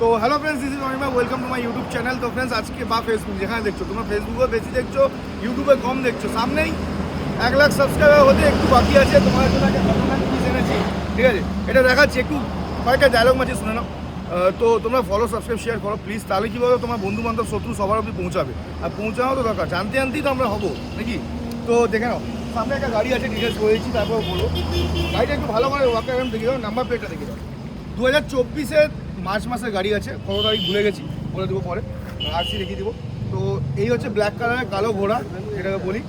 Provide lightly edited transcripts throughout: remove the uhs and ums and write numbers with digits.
তো hello friends, this is Anima, welcome to my YouTube channel. তো friends, আজকে বা ফেসবুক যেখানে দেখছো, তোমরা ফেসবুকেও বেশি দেখছো, ইউটিউবে কম দেখছো। সামনেই 1 লাখ সাবস্ক্রাইবার হতে একটু বাকি আছে। তোমাদের জন্য একটা খতরনাক জিনিস এনেছি, ঠিক আছে? এটা দেখাচ্ছি, একটু কয়েকটা ডায়লগ মাঝে শুনে নাও। তো তোমরা ফলো, সাবস্ক্রাইব, শেয়ার করো প্লিজ। তাহলে কী বলো, তোমার বন্ধু বান্ধব, শত্রু সবার অবধি পৌঁছাবে। আর পৌঁছানো তো দরকার, জানতে জানতেই তো আমরা হবো নাকি। তো দেখে নাও, সামনে একটা গাড়ি আছে, ডিটেলস বলেছি, তারপর বলো। গাড়িটা একটু ভালো করে ওয়াকার দেখে দাও, নাম্বার প্লেটটা দেখে দাও। 2024-এর মার্চ মাসের গাড়ি আছে, কত তারিখ ভুলে গেছি, বলে দেবো পরে, আরসি রেখে দেবো। তো এই হচ্ছে ব্ল্যাক কালারের কালো ঘোড়া, এটাকে বলি।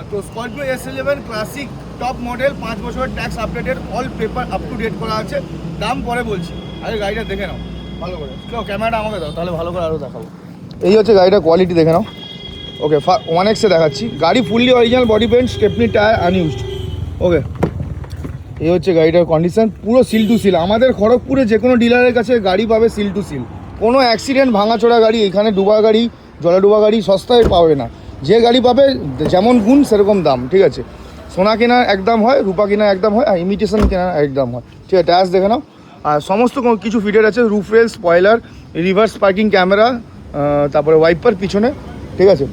তো Scorpio S11 classic top model, 5 বছরের tax updated, all paper up to date করা আছে। দাম পরে বলছি, আরে গাড়িটা দেখে নাও ভালো করে। ক্যামেরাটা আমাকে দাও, তাহলে ভালো করে আরও দেখাবো। এই হচ্ছে গাড়িটার কোয়ালিটি দেখে নাও। ওকে, 1X দেখাচ্ছি। গাড়ি fully original, body paint, stepney tyre unused. Okay, এই হচ্ছে গাড়িটার কন্ডিশন, পুরো সিল টু সিল। আমাদের খড়গপুরে যে কোনো ডিলারের কাছে গাড়ি পাবে সিল টু সিল। কোনো অ্যাক্সিডেন্ট, ভাঙাচোরা গাড়ি, এখানে ডুবা গাড়ি, জলে ডুবা গাড়ি সস্তায় পাবে না। যে গাড়ি পাবে যেমন গুণ সেরকম দাম, ঠিক আছে? সোনা কেনার একদম হয়, রূপা কেনার একদম হয়, আর ইমিটেশন কেনার একদম হয়, ঠিক আছে? টায়ার্স দেখে নাও। আর সমস্ত কিছু ফিটেড আছে, roof rail, spoiler, reverse parking camera, তারপরে ওয়াইপার পিছনে, ঠিক আছে?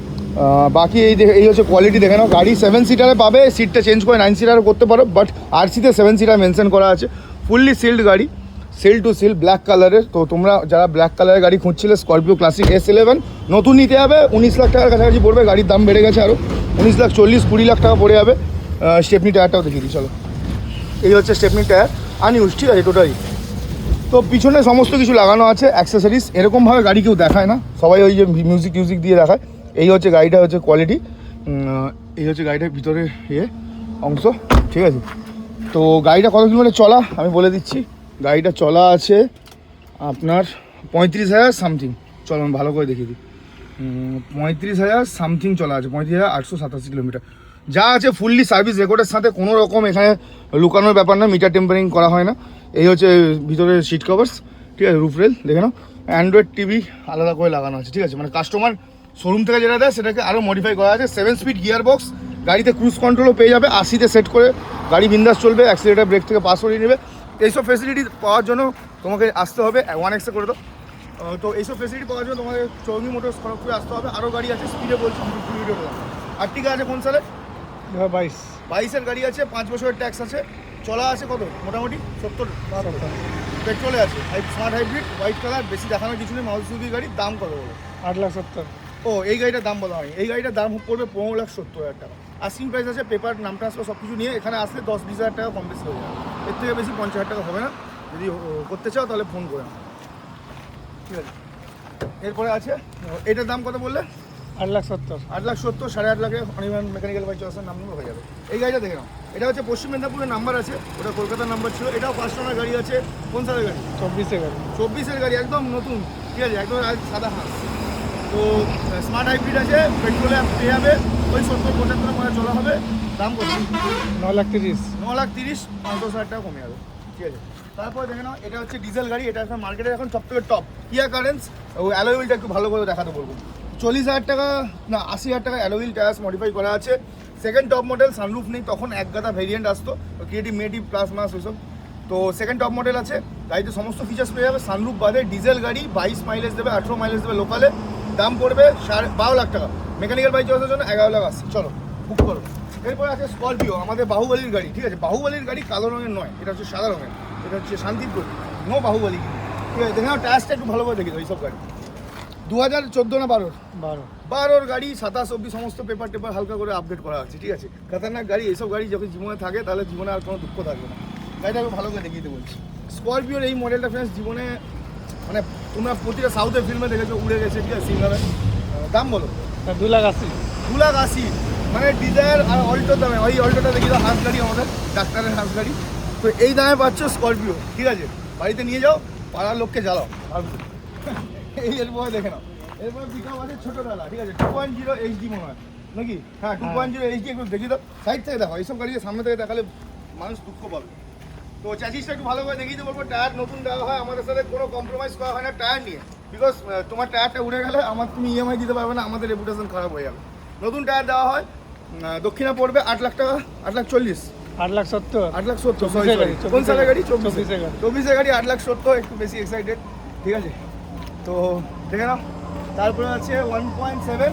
বাকি এই হচ্ছে কোয়ালিটি দেখে নাও। গাড়ি 7 সিটারে পাবে, সিটটা চেঞ্জ করে 9 সিটারে করতে পারো, বাট আরসিতে 7 সিটার মেনশন করা আছে। ফুললি সিল্ড গাড়ি, সিল টু সিল, ব্ল্যাক কালারের। তো তোমরা যারা ব্ল্যাক কালারের গাড়ি খুঁজছিলে, স্করপিও ক্লাসিক S11 নতুন নিতে হবে, 19 লাখ টাকার কাছাকাছি পড়বে। গাড়ির দাম বেড়ে গেছে আরও, 19,40,20 লাখ টাকা পড়ে যাবে। স্টেপনি টায়ারটাও দেখিয়ে দিই, চলো। এই হচ্ছে স্টেপনি টায়ার, আনইউজ, ঠিক আছে টোটালি। তো পিছনে সমস্ত কিছু লাগানো আছে, অ্যাক্সেসরিজ। এরকমভাবে গাড়ি কেউ দেখায় না, সবাই ওই যে মিউজিক দিয়ে দেখায়। এই হচ্ছে গাড়িটা, হচ্ছে কোয়ালিটি। এই হচ্ছে গাড়িটার ভিতরে অংশ, ঠিক আছে? তো গাড়িটা কত কিলোমিটার চলা আমি বলে দিচ্ছি। গাড়িটা চলা আছে আপনার 35,000 সামথিং। চলো আমি ভালো করে দেখিয়ে দিই। 35,000 সামথিং চলা আছে, 35,887 কিলোমিটার। যা আছে ফুললি সার্ভিস রেকর্ডের সাথে, কোনো রকম এখানে লুকানোর ব্যাপার না, মিটার টেম্পারিং করা হয় না। এই হচ্ছে ভিতরে সিট কভার্স, ঠিক আছে? রুফ রেল দেখে নাও। অ্যান্ড্রয়েড টিভি আলাদা করে লাগানো আছে, ঠিক আছে? মানে কাস্টমার শোরুম থেকে যেটা দেয় সেটাকে আরও মডিফাই করা আছে। 7 স্পিড গিয়ার বক্স, গাড়িতে ক্রুজ কন্ট্রোলও পেয়ে যাবে। 80-তে সেট করে গাড়ি বিন্দাস চলবে, অ্যাক্সিলেটার ব্রেক থেকে পাস করিয়ে নেবে। এইসব ফেসিলিটি পাওয়ার জন্য তোমাকে আসতে হবে 1X করে দাও। তো এইসব ফেসিলিটি পাওয়ার জন্য তোমাকে চৌধুরী মোটরস খড়গপুরে আসতে হবে। আরও গাড়ি আছে, স্পিডে বলছি, ভিডিওটা। আর্টিকা আছে কোন সালে? 22-এর গাড়ি আছে, 5 বছরের ট্যাক্স আছে, চলা আছে কত মোটামুটি 70 পেট্রোলে আছে। স্মার্ট হাইব্রিড, হোয়াইট কালার, বেশি দেখানোর কিছু নেই। মারুতি সুজুকি গাড়ির দাম কত বলো? 8,70,000। ও, এই গাড়িটার দাম বলা হয়, এই গাড়িটার দাম পড়বে 15,70,000 টাকা। আস্কিং প্রাইস আছে, পেপার, নাম ট্রান্সফার সব কিছু নিয়ে এখানে আসলে 10-20 হাজার টাকা কম বেশি হয়ে যাবে। এর থেকে বেশি 50,000 টাকা হবে না। যদি করতে চাও তাহলে ফোন করে নাও, ঠিক আছে? এরপরে আছে, এটার দাম কত বললে? 8,70,000। 8,70,000, 8.5 লাখে অনির্বাণ মেকানিক্যাল বাইক চলার নাম নিয়ে হয়ে যাবে। এই গাড়িটা দেখে নাও, এটা হচ্ছে পশ্চিম মেদিনীপুরের নাম্বার আছে, ওটা কলকাতার নাম্বার ছিল। এটাও কাস্টমার গাড়ি আছে, কোন সালের গাড়ি? 24-এর গাড়ি। 24-এর গাড়ি, একদম নতুন, ঠিক আছে? একদম সাদা হাঁস। তো স্মার্ট হাইব্রিড আছে, পেট্রোলে পেয়ে যাবে, ওই 70-75 করে চলা হবে। দাম কত? 9,30,000। 9,30,000, 5,000 টাকা কমে যাবে, ঠিক আছে? তারপরে দেখে নাও, এটা হচ্ছে ডিজেল গাড়ি, এটা এখন মার্কেটে এখন সব থেকে টপ, কিয়া কারেন্স। ওই অ্যালয় হুইলটা একটু ভালো করে দেখাতে বলবো। 40,000 টাকা না 80,000 টাকা অ্যালয় হুইল টায়ার্স মডিফাই করা আছে। সেকেন্ড টপ মডেল, সানরুফ নেই, তখন এক গাদা ভেরিয়েন্ট আসতো, ক্রিয়েটিভ, মেটিভ, প্লাস মাস ওইসব। তো সেকেন্ড টপ মডেল আছে, গাড়িতে সমস্ত ফিচার্স পেয়ে যাবে। সানরুফ বাদে, ডিজেল গাড়ি, 22 মাইলেজ দেবে, 18 মাইলেজ দেবে লোকালে। দাম পড়বে 12 লাখ টাকা। মেকানিক্যাল বাইক চলার জন্য 11 লাখ আসছে। চলো বুক করো। এরপরে আছে স্করপিও, আমাদের বাহুবলীর গাড়ি, ঠিক আছে? বাহুবলীর গাড়ি কালো রঙের নয়, এটা হচ্ছে সাদা রঙের। এটা হচ্ছে শান্তিপুর, নো বাহুবলী, ঠিক আছে? দেখে নাও, টায়ার্সটা একটু ভালো করে দেখি তো। এইসব গাড়ি 2014 না 12-12 গাড়ি, 27 অব্দি সমস্ত পেপার টেপার হালকা করে আপডেট করা আছে, ঠিক আছে? খতরনাক গাড়ি। এইসব গাড়ি যখন জীবনে থাকে তাহলে জীবনে আর কোনো দুঃখ থাকবে না। গাড়িটাকে ভালো করে দেখিয়ে দিতে বলছি। স্করপিওর এই মডেলটা ফ্রেন্ডস জীবনে, মানে তোমরা প্রতিটা সাউথের ফিল্মে দেখেছো, উড়ে গেছে, ঠিক আছে? সিঙ্গারে দাম বলো? 2,80,000। 2,80,000, মানে ডিজায়ার আর অল্টোর দামে। ওই অল্টোটা দেখি তো, হাঁস গাড়ি, আমাদের ডাক্তারের হাঁস গাড়ি। তো এই দামে পাচ্ছ স্করপিও, ঠিক আছে? বাড়িতে নিয়ে যাও, পাড়ার লোককে জ্বালাও। এই এরপরে দেখে নাও, এরপরে পিকআপ আছে ছোটোবেলা, ঠিক আছে? 2.0 HD মনে হয় নাকি? হ্যাঁ, 2.0 HD। একটু দেখি তো, সাইড থেকে দেখো। এইসব গাড়ি সামনে থেকে দেখালে মানুষ দুঃখ পাবে। তো চ্যাসিসটা একটু ভালো করে দেখিয়ে বলবো। টায়ার নতুন দেওয়া হয়, আমাদের সাথে কোনো কম্প্রোমাইজ করা হয় না টায়ার নিয়ে। বিকজ তোমার টায়ারটা উড়ে গেলে তুমি EMI দিতে পারবে না, আমাদের রেপুটেশন খারাপ হয়ে যাবে। নতুন টায়ার দেওয়া হয়। দক্ষিণা পড়বে 8 লাখ টাকা, 8,40,000। 8,70,000। 8,70,000, কোন সালের গাড়ি? 24-এর গাড়ি, 8,70,000, একটু বেশি এক্সাইটেড, ঠিক আছে? তো দেখে নাও। তারপরে আছে 1.7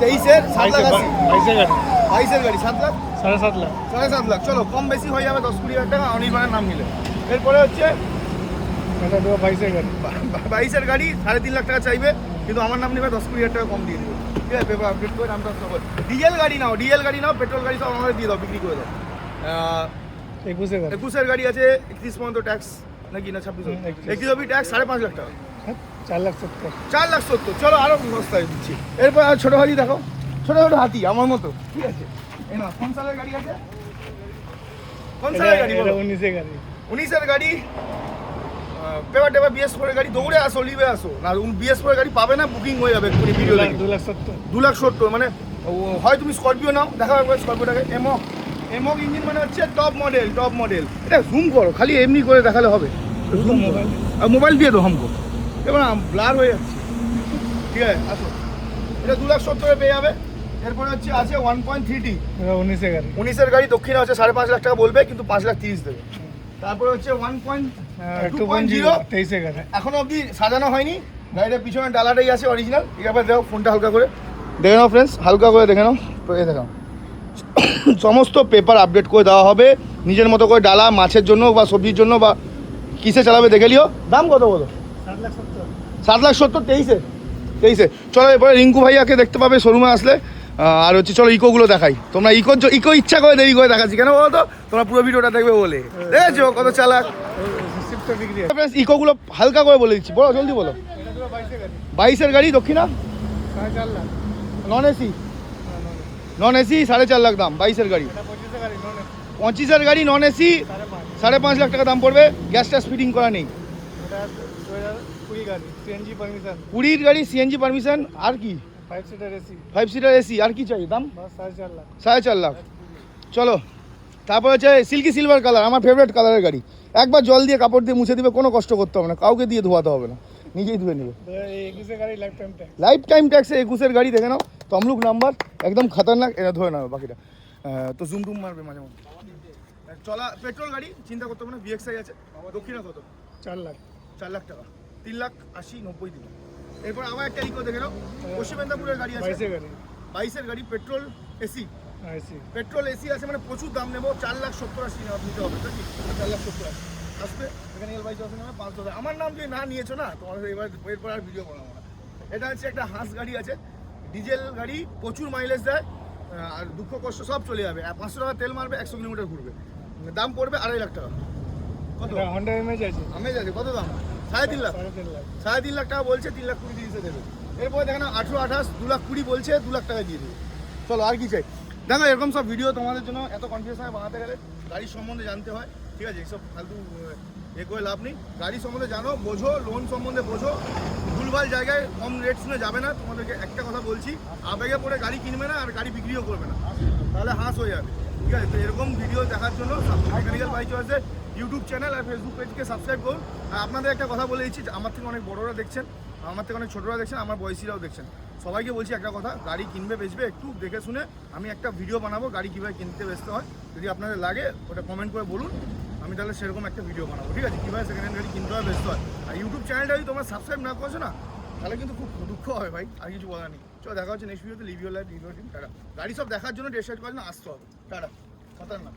23-এর 7 লাখ 80, 22 গাড়ি 22-এর গাড়ি 7 লাখ 7.5 লাখ 7.5 লাখ। চলো কম বেশি হয়ে যাবে 10-20 হাজার টাকা অনির্বাণের নাম নিলে। এরপরে হচ্ছে এটা দেবো 22 গাড়ি 22-এর গাড়ি 3.5 লাখ টাকা চাইবে, কিন্তু আমার নাম নেবে 10-20 হাজার টাকা কম দিয়ে দেবে। ঠিক আছে, পেপার আপডেট করে নামটা সব। ডিজেল গাড়ি নাও, ডিজেল গাড়ি নাও, পেট্রোল গাড়ি সব আমাদের দিয়ে দাও, বিক্রি করে দাও। 21 গাড়ি 21-এর গাড়ি আছে 31 পর্যন্ত ট্যাক্স নাকি না 26 31 অবধি ট্যাক্স 5.5 লাখ টাকা 4,70,000 4,70,000। চলো আরো সস্তায় দিচ্ছি। এরপর আর ছোটো হাতি দেখো, ছোটো ছোটো হাতি আমার মতো। ঠিক আছে, এই না কোন সালের গাড়ি আছে, কোন সালের গাড়ি বলো? 19 গাড়ি 19-এর গাড়ি, পেপার টেপার BS4 এর গাড়ি। দৌড়ে আসো, লিভে আসো না, BS4 এর গাড়ি পাবে না, বুকিং হয়ে যাবে ভিডিও দেখে। 2,70,000 2,70,000 মানে হয় তুমি স্করপিও নাও, দেখা একবার স্করপিওটাকে। এমক ইঞ্জিন মানে হচ্ছে টপ মডেল, টপ মডেল। এটা জুম করো, খালি এমনি করে দেখালে হবে, জুম মোবাইল মোবাইল দিয়ে দো হামকো, এবার ব্লার হয়ে যাচ্ছে। ঠিক আছে, আসো। এটা 2,70,000 পেয়ে যাবে। এরপরে হচ্ছে আছে 1.3T 19 গাড়ি 19-এর গাড়ি, দক্ষিণে হচ্ছে 5.5 লাখ টাকা বলবে, কিন্তু 5,30,000 দেবে। তারপরে হচ্ছে 1.2.0 23 গাড়ি এখনো অবধি সাজানো হয়নি, গাড়িটার পিছনে ডালাটাই আছে অরিজিনাল। এবার দেখো ফোনটা হালকা করে দেখে নাও ফ্রেন্ডস, হালকা করে দেখে নাও, এই দেখো সমস্ত পেপার আপডেট করে দেওয়া হবে নিজের মতো করে। ডালা মাছের জন্য বা সবজির জন্য বা কিসে চালাবে দেখে লিও। দাম কত বলো? 7,70,000 23-এ। চলো এরপরে রিঙ্কু ভাইয়াকে দেখতে পাবে শোরুমে আসলে। আর হচ্ছে চলো ইকোগুলো দেখাই। তোমরা ইকো ইচ্ছা করে দেরি করে দেখাচ্ছি কেন বলো তো? তোমরা পুরো ভিডিওটা দেখবে বলে। দেখেছো কত চালাক। শিফটটা বিক্রি ইকোগুলো হালকা করে বলে দিচ্ছি, বলো জলদি বলো। 22-এর গাড়ি, দক্ষিণা 4.5 lakh non AC, non AC 4.5 lakh দাম 22-এর গাড়ি। 25-এর গাড়ি নন এসি 5.5 লাখ টাকা দাম পড়বে। গ্যাস ট্যাস ফিটিং করা নেই। 20 গাড়ি সিএনজি পারমিশন 20-এর গাড়ি সিএনজি পারমিশন। আর কি 5 সিটার এসি 5 সিটার এসি। আর কি চাই দাম? বাস 4.5 লাখ 4.5 লাখ। চলো তারপর হচ্ছে সিল্কি সিলভার কালার, আমার ফেভারিট কালারের গাড়ি। একবার জল দিয়ে কাপড় দিয়ে মুছে দিবে, কোনো কষ্ট করতে হবে না, কাউকে দিয়ে ধোয়াতে হবে না, নিজেই ধুয়ে নেবে। 21 গাড়ি life time tax life time ট্যাক্সে 21-এর গাড়ি দেখে নাও, তমলুক নাম্বার, একদম খতরনাক। এটা ধরে নাও বাকিটা, তো জুম টুম মারবে মাঝে মধ্যে। চলা পেট্রোল গাড়ি, চিন্তা করতে হবে না। VXI আছে, দক্ষিণা কত? 4 লাখ 4 লাখ টাকা, 3,80,90 দিন। এরপর আবার একটা ইকো দেখে নাও, পশ্চিম মেদিনীপুরের গাড়ি আছে 22 গাড়ি 22-এর গাড়ি, petrol AC. AC petrol AC আছে মানে প্রচুর দাম নেবো, 4,70,80 নিতে হবে নাকি? 4,70,80 আসবে এখানে। এলবাই জসে নামে 5,000। আমার নাম দিয়ে না নিয়েছো না, তোমাদের এবার এরপর আর ভিডিও বানাবো না। এটা হচ্ছে একটা হাঁস গাড়ি আছে, ডিজেল গাড়ি, প্রচুর মাইলেজ দেয়, আর দুঃখ কষ্ট সব চলে যাবে। 500 টাকা তেল মারবে, 100 কিলোমিটার ঘুরবে, দাম পড়বে 2.5 লাখ টাকা। কত? হন্ডা এমএজ আছে আমেজ আছে, কত দাম? 3.5 লাখ। 3.5 লাখ 3.5 লাখ টাকা বলছে, 3,20,000 দিয়েছে দেবে। এরপরে দেখেন 18-28 2,20,000 বলছে, 2 লাখ টাকা দিয়ে দেবে। চলো আর কি চাই দেখো। এরকম সব ভিডিও তোমাদের জন্য এত কনফিউশন হয় বানাতে গেলে, গাড়ির সম্বন্ধে জানতে হয়। ঠিক আছে, এইসব ফালতু এ করে লাভ নেই। গাড়ি সম্বন্ধে জানো, বোঝো, লোন সম্বন্ধে বোঝো, ভুলভাল জায়গায় কম রেট শুনে যাবে না। তোমাদেরকে একটা কথা বলছি, আবেগে পড়ে গাড়ি কিনবে না আর গাড়ি বিক্রিও করবে না, তাহলে হাঁস হয়ে যাবে। ঠিক আছে, তো এরকম ভিডিও দেখার জন্য মেকানিক্যাল বাইক চয়েসের ইউটিউব চ্যানেল আর ফেসবুক পেজকে সাবস্ক্রাইব করুন। আর আপনাদের একটা কথা বলে দিচ্ছি, আমার থেকে অনেক বড়রা দেখছেন, আমার থেকে অনেক ছোটরা দেখছেন, আমার বয়সীরাও দেখছেন। সবাইকে বলছি একটা কথা, গাড়ি কিনবে বেচবে একটু দেখে শুনে। আমি একটা ভিডিও বানাবো গাড়ি কীভাবে কিনতে বেচতে হয়, যদি আপনাদের লাগে ওটা কমেন্ট করে বলুন, আমি তাহলে সেরকম একটা ভিডিও বানাবো। ঠিক আছে, কীভাবে সেকেন্ড হ্যান্ড গাড়ি কিনতে হয় বেচতে হয়। আর ইউটিউব চ্যানেলটা যদি তোমরা সাবস্ক্রাইব না করছো না, তাহলে কিন্তু খুব দুঃখ হয় ভাই, আর কিছু বলার নেই। চলো দেখা হচ্ছে নেক্সট ভিডিওতে। Live your life, live your dream. Ta-ta. গাড়ি সব দেখার জন্য ডেস্টার্ট করার জন্য আসতে হবে। টাটা, খতরনাক।